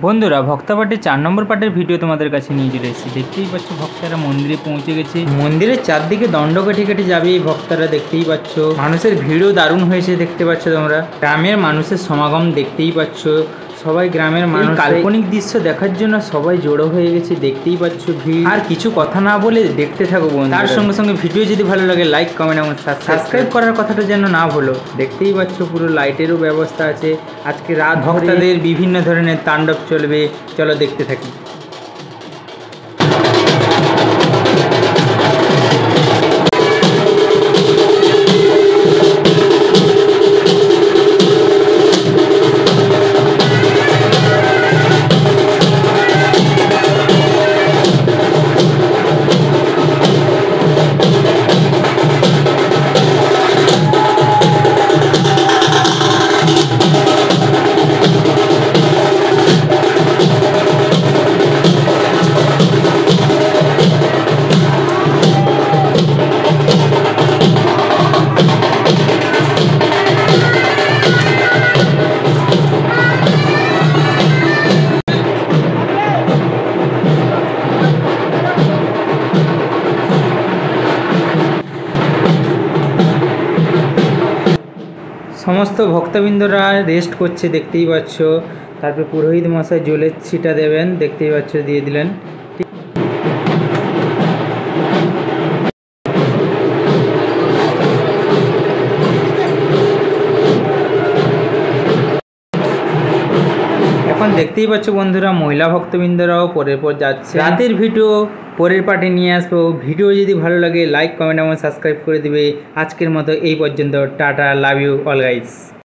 বন্ধুরা ভক্তা পাঠের 4 নম্বর পাঠের ভিডিও তোমাদের কাছে নিয়ে চলে এসেছি। দেখতেই পাচ্ছ ভক্তরা মন্দিরে পৌঁছে গেছে। মন্দিরের চারদিকে দণ্ড কেটে কেটে যাবে এই ভক্তরা, দেখতেই পাচ্ছ। মানুষের ভিড়ও দারুণ হয়েছে, দেখতে পাচ্ছ তোমরা। গ্রামের মানুষের সমাগম দেখতেই পাচ্ছ। সবাই গ্রামের মানুষ কাল্পনিক দৃশ্য দেখার জন্য সবাই জড়ো হয়ে গেছে, দেখতেই পাচ্ছ ভিড়। আর কিছু কথা না বলে দেখতে থাকো বন্ধু। তার সঙ্গে সঙ্গে ভিডিও যদি ভালো লাগে লাইক কমেন্ট এবং সাবস্ক্রাইব করার কথাটা যেন না ভুলো। দেখতেই পাচ্ছ পুরো লাইটেরও ব্যবস্থা আছে। আজকে রাত ভক্তদের বিভিন্ন ধরনের তাণ্ডব চলবে, চলো দেখতে থাকি। সমস্ত ভক্তবৃন্দরা রেস্ট করছে, দেখতেই পাচ্ছ। তারপর পুরোহিত মশাই জলের ছিটা দেবেন, দেখতেই পাচ্ছ, দিয়ে দিলেন। এখন দেখতেই পাচ্ছ বন্ধুরা মহিলা ভক্তবৃন্দরাও পরের পর যাচ্ছে। রাতের ভিডিও পরের পার্টে নিয়ে আসবো। ভিডিও যদি ভালো লাগে লাইক কমেন্ট এবং সাবস্ক্রাইব করে দিবে। আজকের মতো এই পর্যন্ত। Tata, love you all guys.